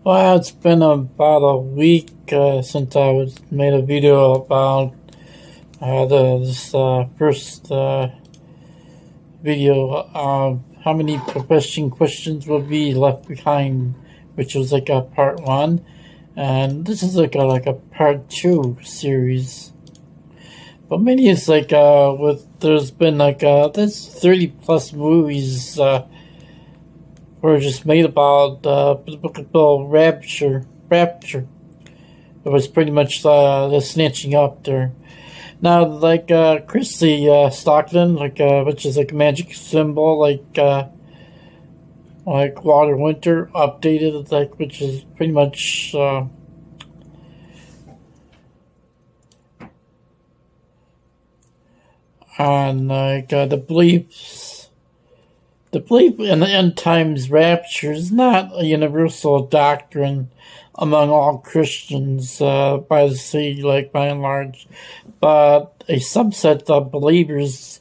Well, it's been about a week since made a video about this first video. How many professing Christians will be left behind, which was like a part one, and this is like a part two series. But many it's like there's been there's 30 plus movies were just made about the book of Rapture. It was pretty much the snatching up there. Now, Chrissy Stockton, which is like a magic symbol, like water winter updated, which is pretty much on the belief in the end times rapture is not a universal doctrine among all Christians by and large, but a subset of believers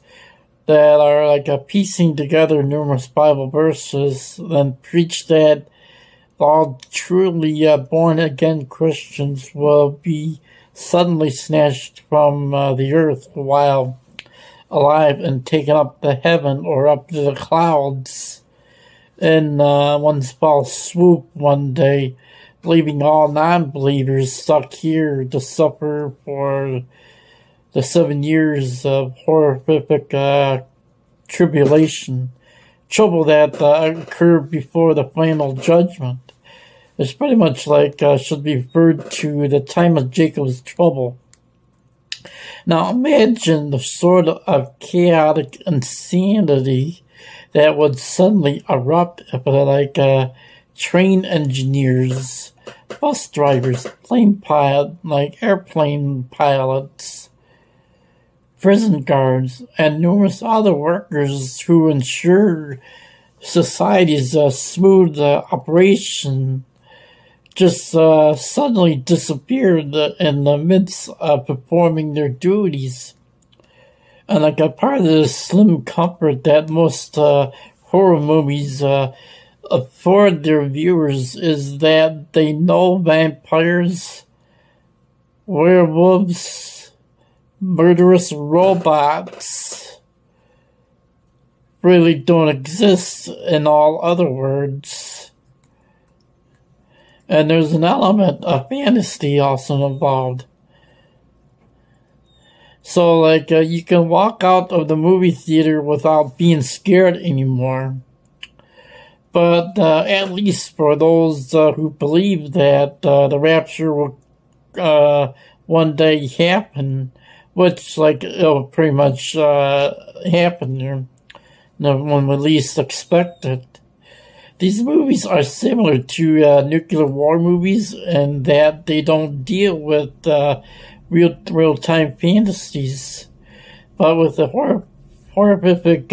that are piecing together numerous Bible verses and preach that all truly born again Christians will be suddenly snatched from the earth while alive and taken up to heaven or up to the clouds in one small swoop one day, leaving all non-believers stuck here to suffer for the 7 years of horrific tribulation, trouble that occurred before the final judgment. It's pretty much should be referred to the time of Jacob's trouble. Now imagine the sort of chaotic insanity that would suddenly erupt if train engineers, bus drivers, airplane pilots, prison guards, and numerous other workers who ensure society's smooth operation just suddenly disappeared in the midst of performing their duties. And a part of the slim comfort that most horror movies afford their viewers is that they know vampires, werewolves, murderous robots really don't exist, in all other words. And there's an element of fantasy also involved. So, you can walk out of the movie theater without being scared anymore. But at least for those who believe that the rapture will one day happen, which, it'll pretty much happen there when we least expect it. These movies are similar to nuclear war movies in that they don't deal with real-time fantasies, but with the horrific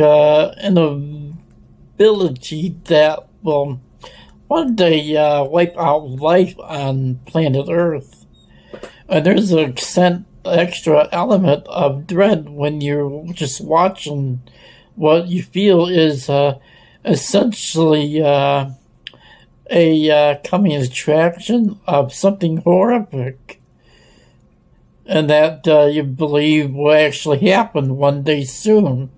inability that will one day wipe out life on planet Earth. And there's an extra element of dread when you're just watching what you feel is essentially a coming attraction of something horrific, and that you believe will actually happen one day soon.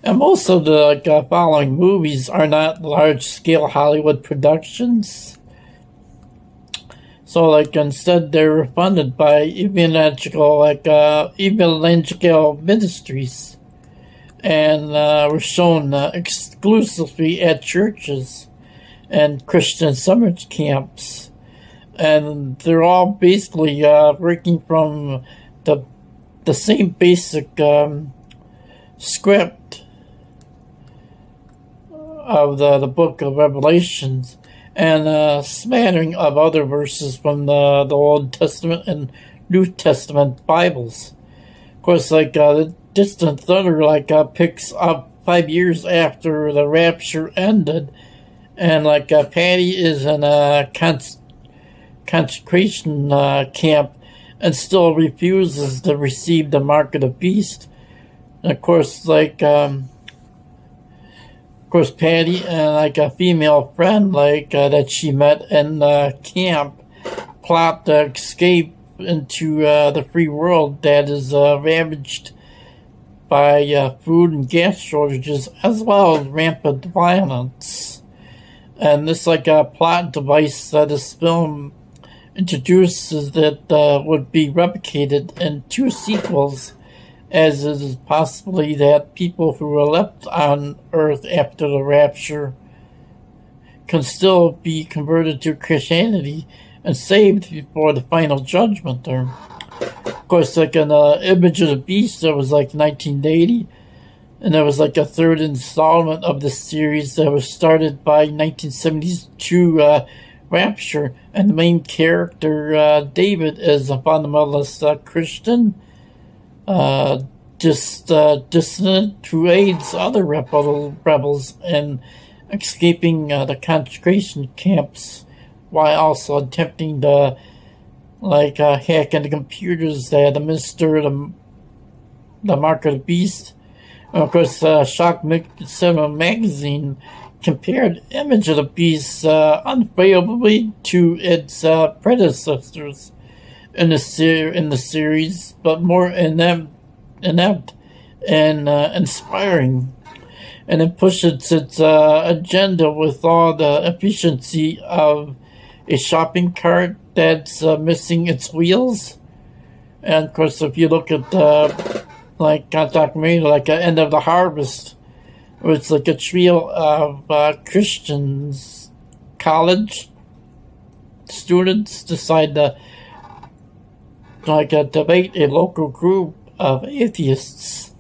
And most of the following movies are not large-scale Hollywood productions. So, instead they're funded by evangelical ministries, and were shown exclusively at churches and Christian summer camps. And they're all basically working from the same basic script of the book of Revelations, and a smattering of other verses from the Old Testament and New Testament Bibles. Of course, the Distant Thunder picks up 5 years after the rapture ended, and Patty is in a concentration camp and still refuses to receive the mark of the beast. And of course, Of course, Patty and like a female friend that she met in camp plot to escape into the free world that is ravaged by food and gas shortages as well as rampant violence. And this plot device that this film introduces that would be replicated in 2 sequels, as it is possibly that people who are left on Earth after the rapture can still be converted to Christianity and saved before the final judgment there. Of course, an Image of the Beast that was 1980, and there was a 3rd installment of the series that was started by 1972 Rapture, and the main character, David, is a fundamentalist Christian, dissident who aids other rebels in escaping the concentration camps while also attempting to hack into computers that administer the mark of the beast. And of course, Shock Cinema magazine compared Image of the Beast unfavorably to its predecessors in the series, but more inept and inspiring, and it pushes its agenda with all the efficiency of a shopping cart that's missing its wheels. And of course, if you look at documentary End of the Harvest, where it's a trio of Christians, college students decide to debate a local group of atheists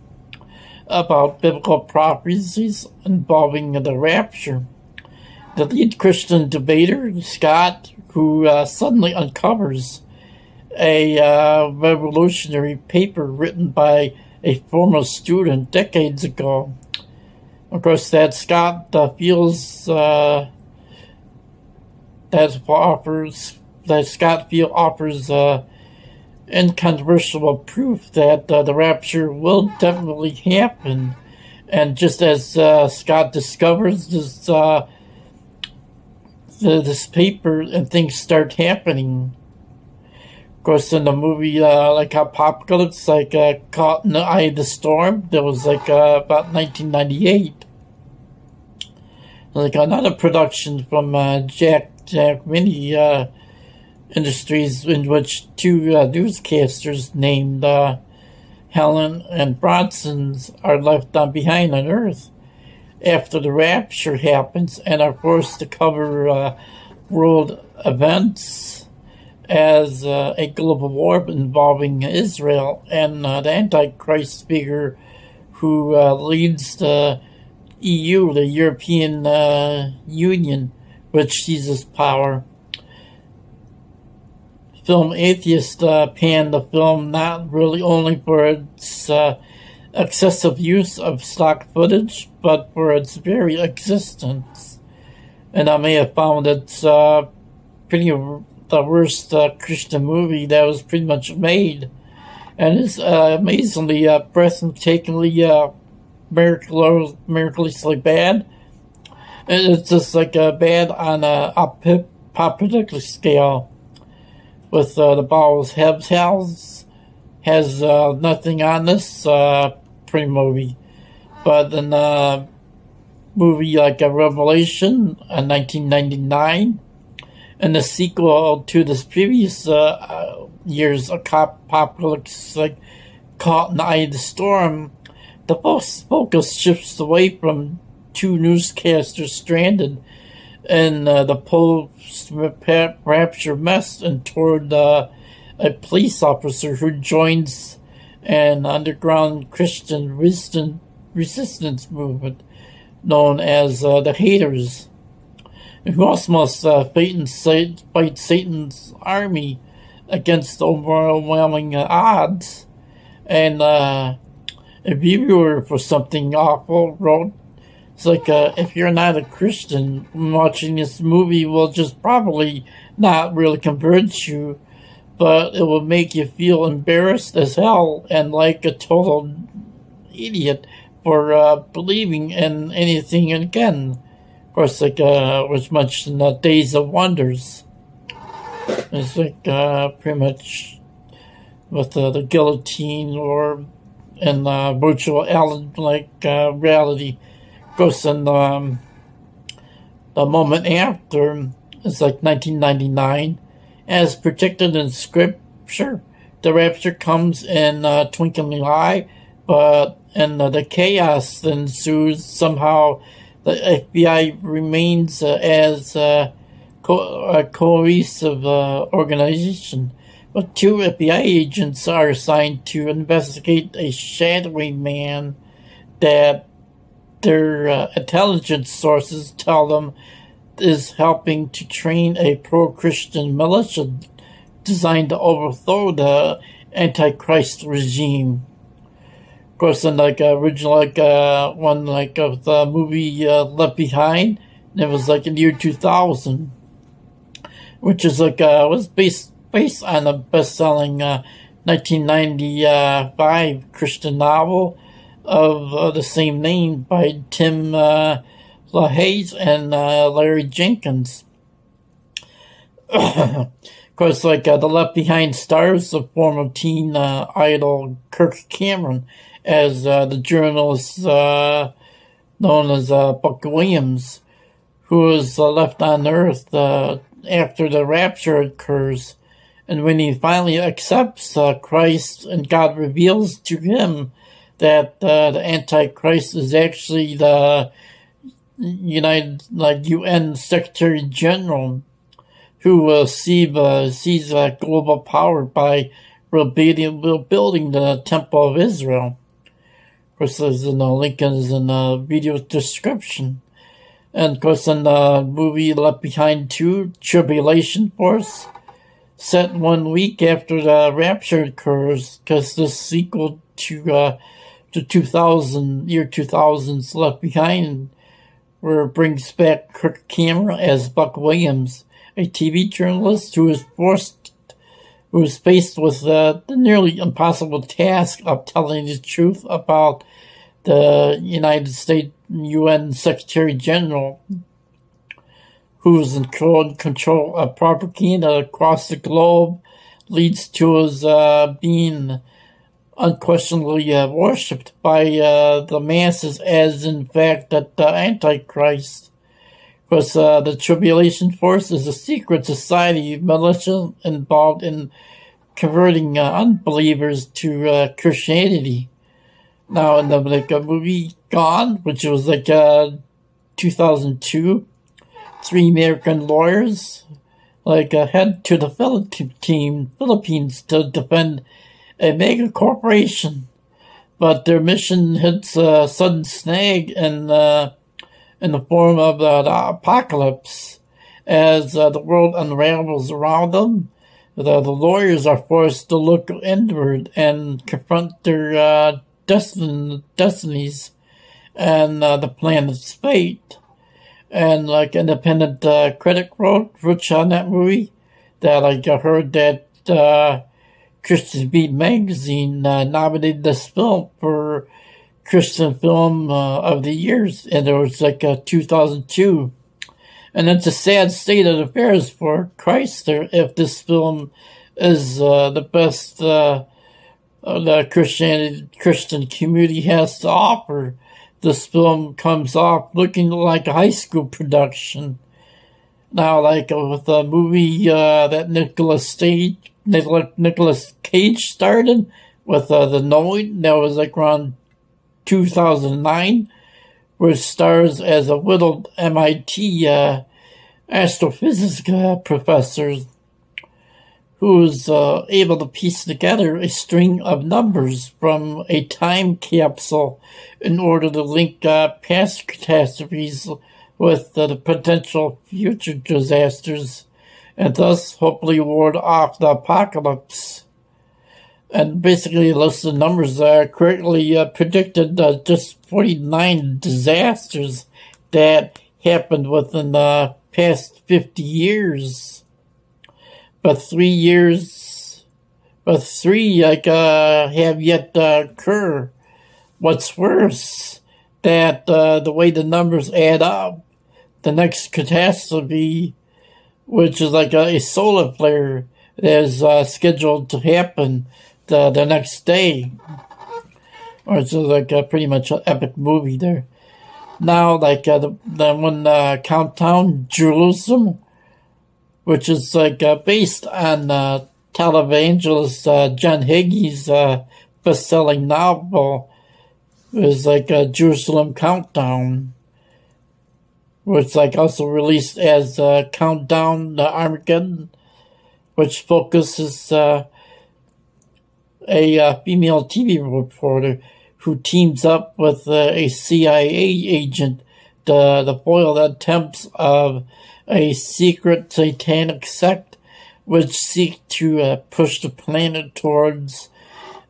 about biblical prophecies involving the rapture. The lead Christian debater, Scott, who suddenly uncovers a revolutionary paper written by a former student decades ago. Of course, that Scott feels offers incontrovertible proof that the rapture will definitely happen. And just as Scott discovers this paper, and things start happening. Of course, in the movie Apocalypse, Caught in the Eye of the Storm, that was about 1998. Another production from Jack Mini Industries, in which 2 newscasters named Helen and Bronson's are left behind on Earth after the rapture happens and are forced to cover world events as a global war involving Israel and the Antichrist figure who leads the EU, the European Union, which seizes power. Film atheists panned the film not really only for its excessive use of stock footage, but for its very existence. And I may have found it's the worst Christian movie that was pretty much made. And it's amazingly, breathtakingly, miraculously bad. And it's just bad on a particular scale. With the Bowles House has nothing on this pre-movie. But in a movie like Revelation in 1999, and the sequel to this previous year's Apocalypse, Caught in the Eye of the Storm, the focus shifts away from 2 newscasters stranded in the post-rapture mess and toward a police officer who joins an underground Christian resistance movement known as the Haters, who also must fight Satan's army against overwhelming odds. And a reviewer for Something Awful wrote, it's if you're not a Christian, watching this movie will just probably not really convert you, but it will make you feel embarrassed as hell and like a total idiot for believing in anything again. Of course, was mentioned in Days of Wonders. It's pretty much with the guillotine or in virtual reality. Of course, in the moment after, it's 1999, as predicted in Scripture. The rapture comes in a twinkling eye, but in the chaos that ensues, somehow the FBI remains as a cohesive organization. But 2 FBI agents are assigned to investigate a shadowy man that their intelligence sources tell them is helping to train a pro-Christian militia designed to overthrow the Antichrist regime. Of course, in original one of the movie Left Behind, it was in the year 2000, which is was based on a best-selling 1995 Christian novel of the same name by Tim LaHaye and Larry Jenkins. Of course, the Left Behind stars the former teen idol Kirk Cameron as the journalist known as Buck Williams, who is left on Earth after the rapture occurs. And when he finally accepts Christ and God reveals to him that the Antichrist is actually the UN Secretary General, who sees global power by rebuilding the Temple of Israel. Of course, there's link in the video description. And of course, in the movie Left Behind 2, Tribulation Force, set 1 week after the rapture occurs, because this sequel to 2000's Left Behind, where it brings back Kirk Cameron as Buck Williams, a TV journalist who is faced with the nearly impossible task of telling the truth about the United States UN Secretary General, who is in control of propaganda across the globe, leads to his being unquestionably worshipped by the masses as, in fact, the Antichrist. Of course, the Tribulation Force is a secret society militia involved in converting unbelievers to Christianity. Now, in the movie Gone, which was 2002, 3 American lawyers head to the Philippines to defend a mega corporation, but their mission hits a sudden snag in the form of the apocalypse. As the world unravels around them, the lawyers are forced to look inward and confront their destinies and the planet's fate. And independent critic wrote, which on that movie, that I heard that Christian Beat magazine nominated this film for Christian Film of the Years, and it was 2002. And it's a sad state of affairs for Chrysler if this film is the best the Christian community has to offer. This film comes off looking like a high school production. Now, with the movie that Nicolas Cage started with The Knowing, that was around 2009, where it stars as a widowed MIT astrophysics professor who is able to piece together a string of numbers from a time capsule in order to link past catastrophes with the potential future disasters, and thus hopefully ward off the apocalypse. And basically, a list of numbers correctly predicted just 49 disasters that happened within the past 50 years. But 3 have yet to occur. What's worse, that the way the numbers add up, the next catastrophe, which is like a solar flare, that is scheduled to happen the next day. Or it's like pretty much an epic movie there. Now, like the one Countdown Jerusalem, which is like based on televangelist John Hagee's best-selling novel, is like a Jerusalem Countdown, which like also released as Countdown to Armageddon, which focuses a female TV reporter who teams up with a CIA agent to foil the attempts of a secret satanic sect which seek to push the planet towards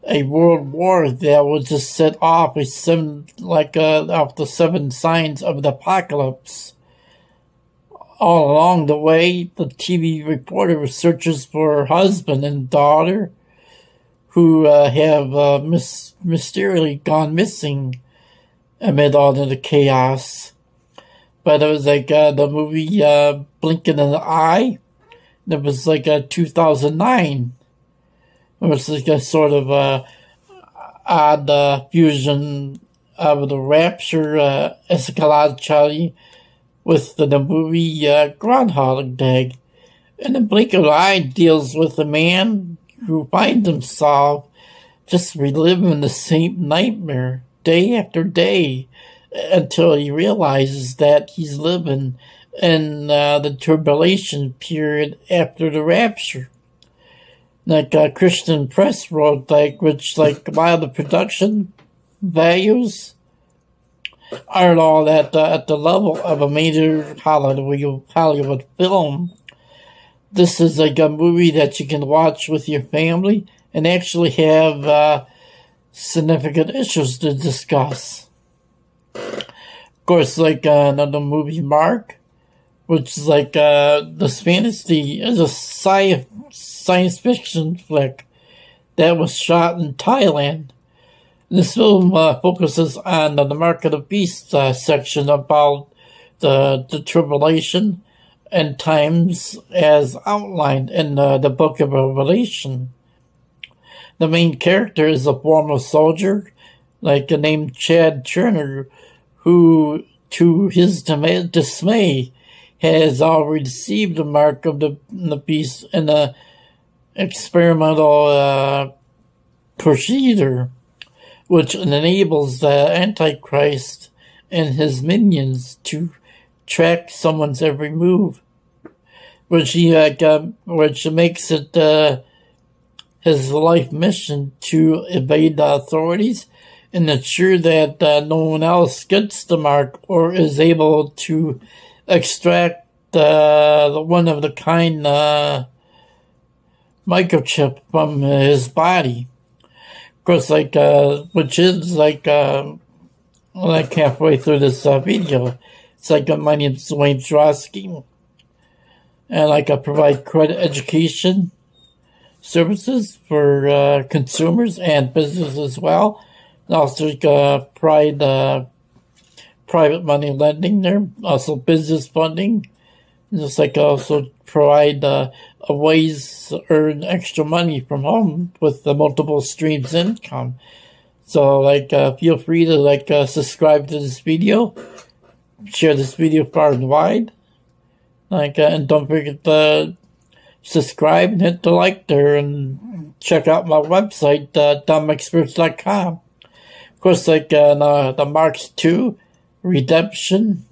a world war that will just set off off the 7 signs of the apocalypse. All along the way, the TV reporter searches for her husband and daughter, who have mysteriously gone missing amid all of the chaos. But it was like the movie Blinking an Eye. It was like 2009. It was like a sort of odd fusion of the Rapture eschatology with the movie Groundhog Day. And the Blink of an Eye deals with a man who finds himself just reliving the same nightmare day after day until he realizes that he's living in the tribulation period after the rapture. Like Christian Press wrote, which a lot of the production values aren't all at the level of a major Hollywood film. This is like a movie that you can watch with your family and actually have significant issues to discuss. Of course, like another movie, Mark, which is like this fantasy is a science fiction flick that was shot in Thailand. This film focuses on the Mark of the Beast section about the tribulation and times as outlined in the Book of Revelation. The main character is a former soldier, named Chad Turner, who, to his dismay, has already received the Mark of the Beast in an experimental procedure, which enables the Antichrist and his minions to track someone's every move, which makes it his life mission to evade the authorities and ensure that no one else gets the mark or is able to extract the one-of-the-kind microchip from his body. Of course, which is halfway through this video. It's my name's Dwayne Drosky, and I provide credit education services for consumers and business as well. And also provide private money lending there, also business funding. And just also provide ways to earn extra money from home with the multiple streams income. So feel free to subscribe to this video. Share this video far and wide. And don't forget to subscribe and hit the like there, and check out my website, dumbexperts.com. Of course, the Mark II Redemption,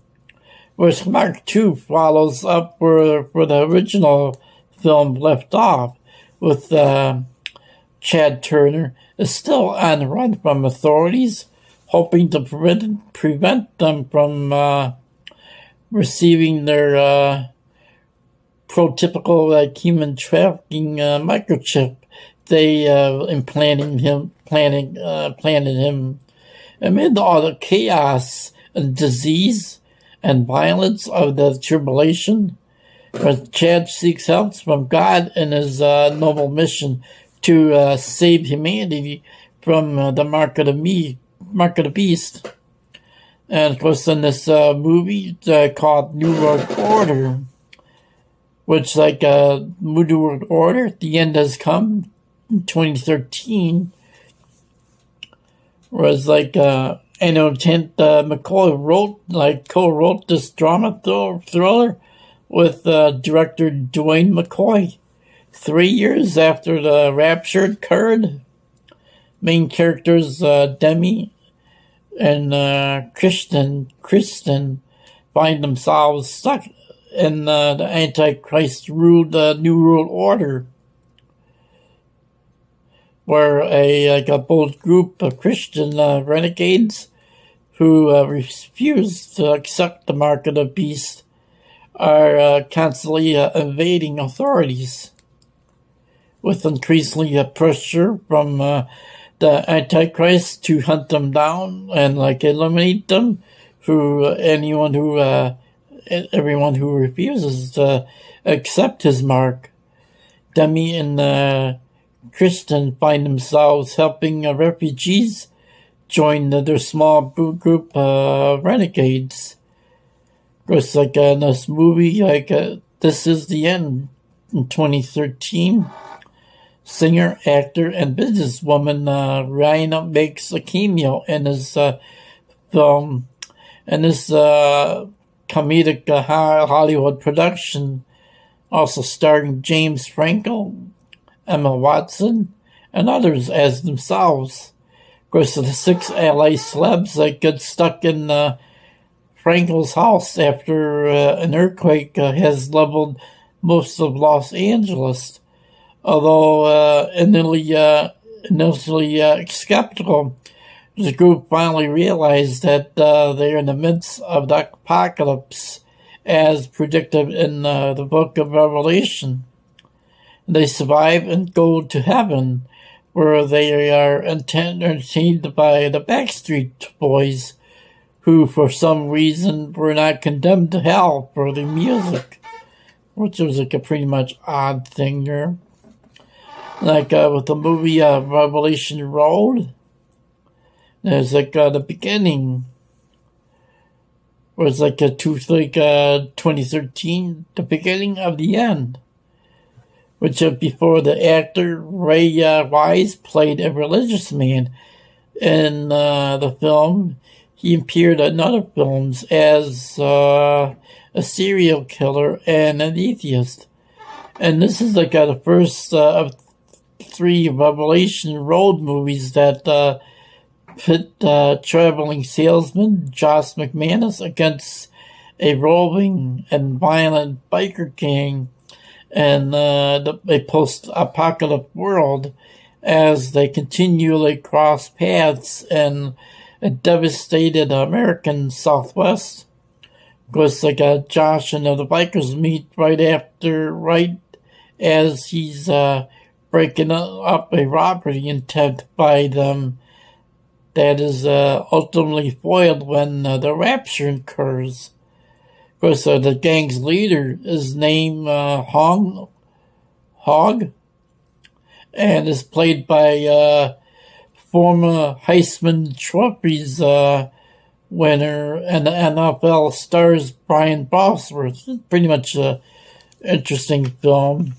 which Mark II follows up where the original film left off, with Chad Turner is still on the run from authorities, hoping to prevent them from receiving their prototypical human trafficking microchip they planted him amid all the chaos and disease and violence of the tribulation. But Chad seeks help from God in his noble mission to save humanity from the mark of the beast. And of course, in this movie called New World Order, which New World Order, the end has come in 2013, was McCoy co-wrote this drama thriller with director Dwayne McCoy. 3 years after the Rapture occurred, main characters Demi and Kristen find themselves stuck in the Antichrist-ruled New World Order, where a bold group of Christian renegades who refuse to accept the mark of the beast are constantly evading authorities, with increasingly pressure from the Antichrist to hunt them down and eliminate them. Everyone who refuses to accept his mark. Demi and Kristen find themselves helping refugees join their small group of renegades. Of course, in this movie, This Is the End in 2013, singer, actor, and businesswoman Ryan makes a cameo in his film, and this comedic Hollywood production, also starring James Franco, Emma Watson, and others as themselves. Of course, the 6 LA celebs get stuck in Franco's house after an earthquake has leveled most of Los Angeles. Although initially skeptical, the group finally realized that they are in the midst of the apocalypse, as predicted in the book of Revelation. They survive and go to heaven, where they are entertained by the Backstreet Boys, who for some reason were not condemned to hell for their music, which was a pretty much odd thing there. With the movie Revelation Road, there's the beginning, where it's 2013, the beginning of the end, which before the actor Ray Wise played a religious man in the film. He appeared in other films as a serial killer and an atheist. And this is the first of 3 Revelation Road movies that pit traveling salesman Josh McManus against a roving and violent biker gang in a post-apocalyptic world, as they continually cross paths in a devastated American Southwest. Of course, Josh and the bikers meet right as he's breaking up a robbery attempt by them that is ultimately foiled when the Rapture occurs. Of course, the gang's leader is named Hog, and is played by former Heisman Trophies winner and the NFL stars Brian Bosworth. It's pretty much an interesting film.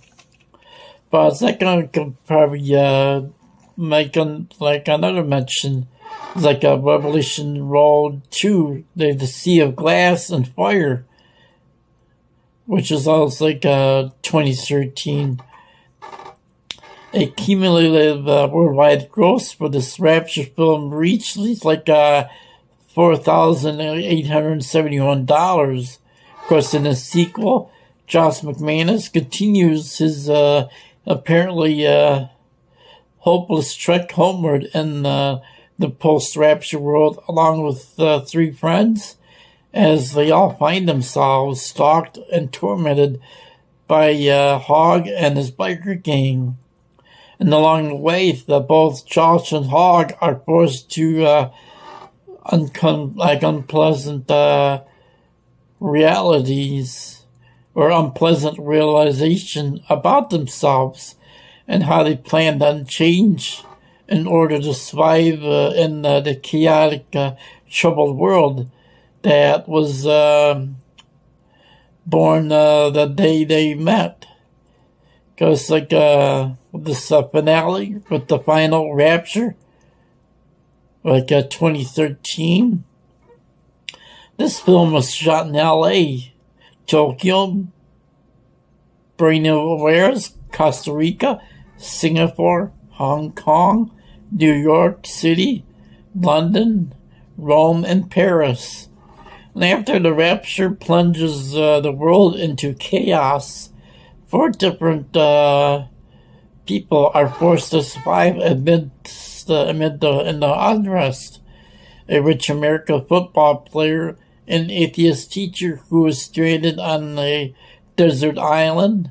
But second, I could probably make another mention. It's a Revelation Road 2, the Sea of Glass and Fire, which is also 2013. A cumulative worldwide gross for this Rapture film reached $4,871. Of course, in the sequel, Josh McManus continues his apparently hopeless trek homeward in the post-Rapture world, along with 3 friends, as they all find themselves stalked and tormented by Hog and his biker gang. And along the way, both Josh and Hog are forced to unpleasant realities or unpleasant realization about themselves and how they plan to change in order to survive in the chaotic, troubled world that was born the day they met. Because like this finale with the final Rapture, like 2013. This film was shot in L.A., Tokyo, Buenos Aires, Costa Rica, Singapore, Hong Kong, New York City, London, Rome, and Paris. And after the Rapture plunges the world into chaos, 4 different people are forced to survive amid the unrest. A rich American football player, an atheist teacher who is stranded on a desert island,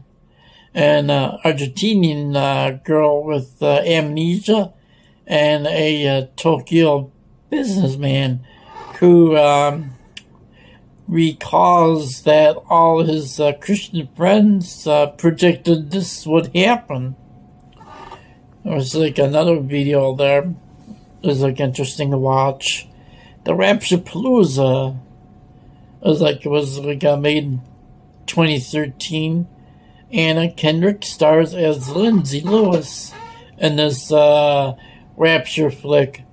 an Argentinian girl with amnesia, and a Tokyo businessman who recalls that all his Christian friends predicted this would happen. There was like another video there. It was like interesting to watch. The Rapture Palooza it was made in 2013. Anna Kendrick stars as Lindsay Lewis in this Rapture flick.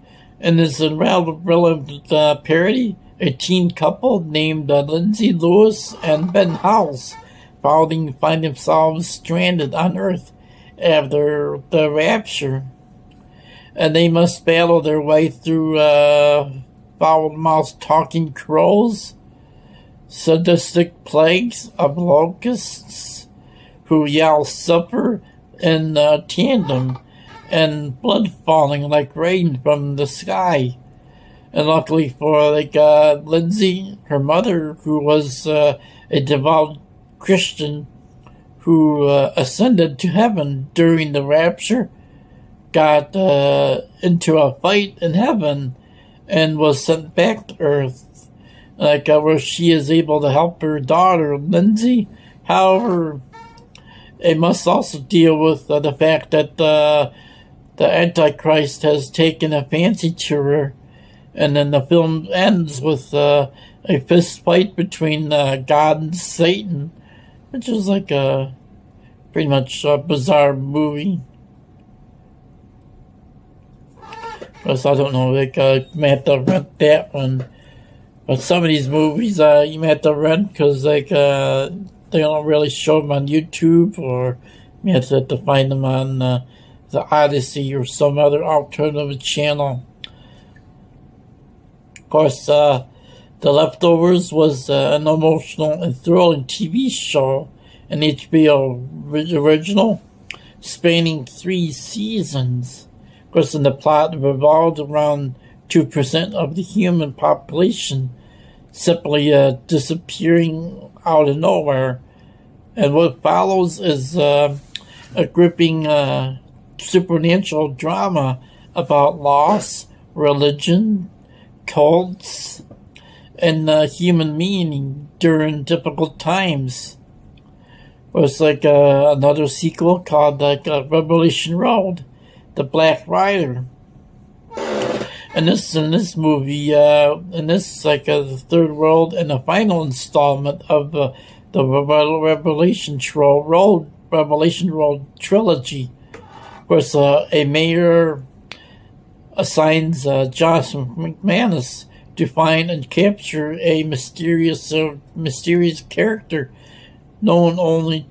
In this relevant parody, a teen couple named Lindsay Lewis and Ben House find themselves stranded on Earth after the Rapture, and they must battle their way through foul-mouthed talking crows, sadistic plagues of locusts who yell supper in tandem, and blood falling like rain from the sky. And luckily for Lindsay, her mother, who was a devout Christian who ascended to heaven during the Rapture, got into a fight in heaven and was sent back to Earth, where she is able to help her daughter, Lindsay. However, it must also deal with the fact that the Antichrist has taken a fancy to her. And then the film ends with a fist fight between God and Satan, which is like a pretty much a bizarre movie. So I don't know, you may have to rent that one. But some of these movies you may have to rent because they don't really show them on YouTube, or you have to find them on the Odyssey or some other alternative channel. Of course, The Leftovers was an emotional and thrilling TV show, an HBO original, spanning 3 seasons. Of course, in the plot revolved around 2% of the human population simply disappearing out of nowhere. And what follows is a gripping supernatural drama about loss, religion, cults, and human meaning during difficult times. It was another sequel called Revelation Road, The Black Rider. And in this movie, the third world and the final installment of the Revelation Road trilogy. Of course, a mayor assigns Josh McManus to find and capture a mysterious character known only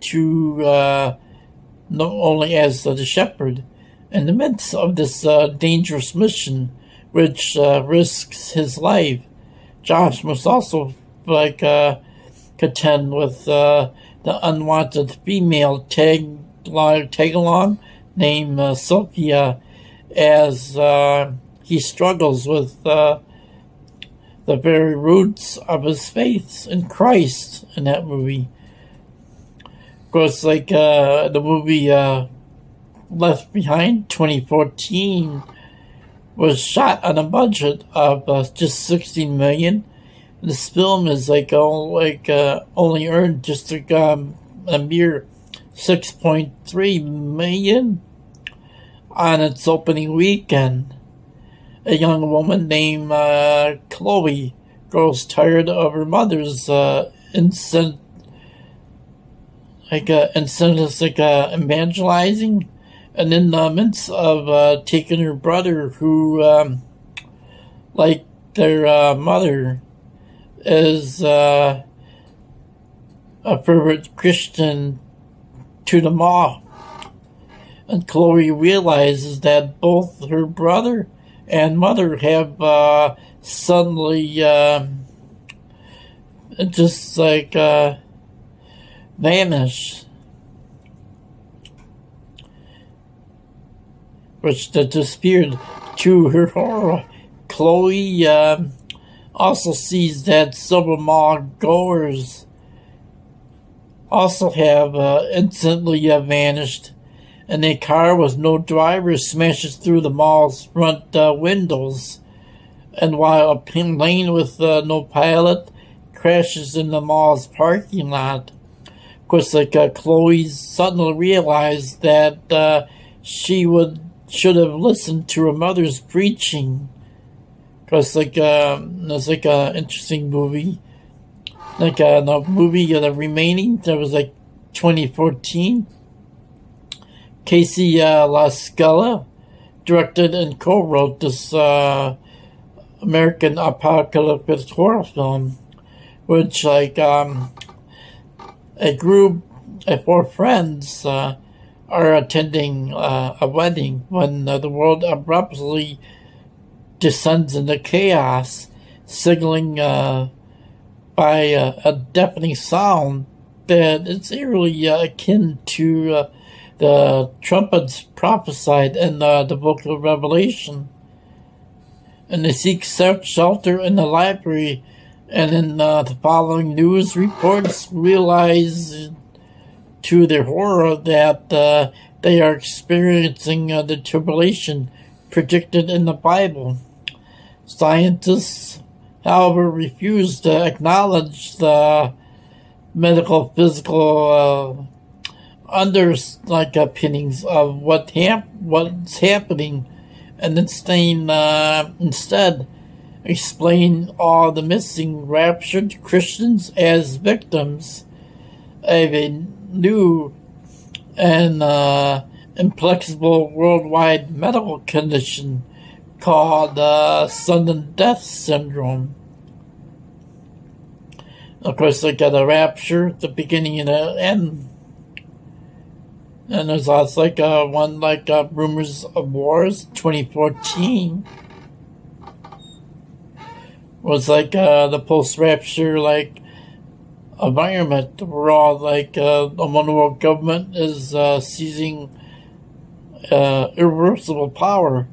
as the Shepherd. In the midst of this dangerous mission, which risks his life, Josh must also contend with the unwanted female tag-along named Sophia, as he struggles with the very roots of his faith in Christ in that movie. Of course, the movie Left Behind 2014 was shot on a budget of just $16 million. This film is only earned just a mere $6.3 million on its opening weekend. A young woman named Chloe grows tired of her mother's incentives evangelizing, and in the midst of taking her brother, who like their mother is a fervent Christian, to the mall. And Chloe realizes that both her brother and mother have suddenly just vanished. Which they disappeared. To her horror, Chloe also sees that several mall goers also have instantly vanished, and a car with no driver smashes through the mall's front windows, and while a plane with no pilot crashes in the mall's parking lot. Of course, Chloe suddenly realized that should have listened to her mother's preaching. Because it's an interesting movie. The movie The Remaining, that was 2014. Casey LaScala directed and co-wrote this American apocalyptic horror film, which a group of four friends are attending a wedding when the world abruptly descends into chaos, signaling by a deafening sound that it's eerily akin to the trumpets prophesied in the book of Revelation. And they seek shelter in the library, and in the following news reports realize to their horror that they are experiencing the tribulation predicted in the Bible. Scientists, however, refuse to acknowledge the medical, physical underpinnings of what's happening, and instead explain all the missing raptured Christians as victims of a new and inflexible worldwide medical condition called sudden death syndrome. Of course, they got a rapture, the beginning and the end. And there's also one Rumors of Wars, 2014. Was the post-rapture environment where all the one world government is seizing irreversible power.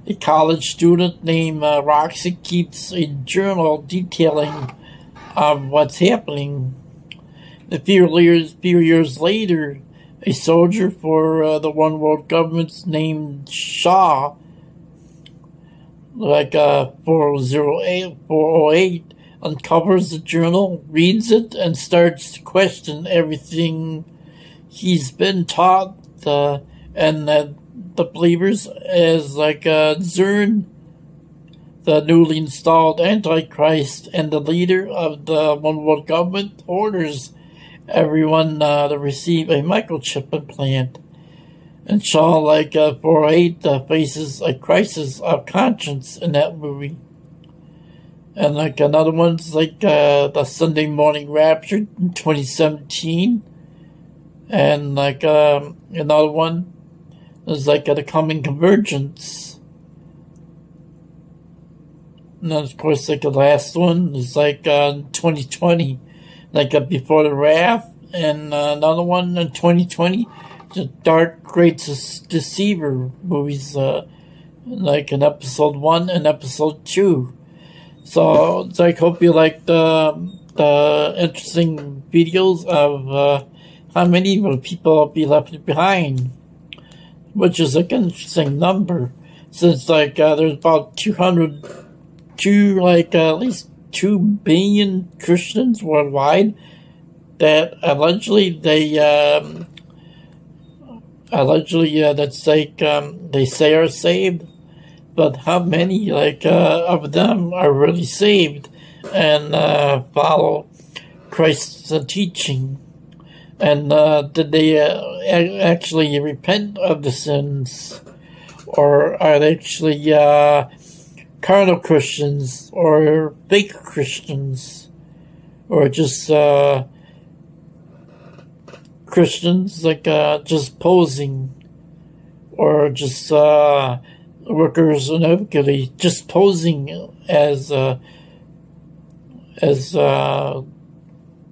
A college student named Roxy keeps a journal detailing what's happening. A few years later, a soldier for the one world government named Shaw, 408, uncovers the journal, reads it, and starts to question everything he's been taught, and that the believers as Zern, the newly installed Antichrist and the leader of the one world government, orders everyone to receive a microchip implant. And Shaw, 408, faces a crisis of conscience in that movie. And another one's the Sunday Morning Rapture in 2017. And another one is the Coming Convergence. And then of course the last one is 2020, Before the Wrath. And another one in 2020, the Dark Great Deceiver movies, in episode 1 and episode 2. So hope you like the interesting videos of how many people will be left behind, which is an interesting number, since there's about at least 2 billion Christians worldwide that allegedly they say are saved. But how many of them are really saved? and follow Christ's teaching? And did they actually repent of the sins? Or are they actually carnal Christians or fake Christians? Or just Christians like just posing? Or just workers in iniquity, just posing as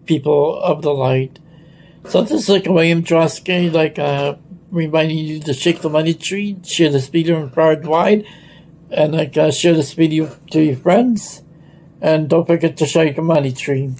people of the light? So this is like William Droskey, like reminding you to shake the money tree, share this video far and wide, and like share this video to your friends, and don't forget to shake the money tree.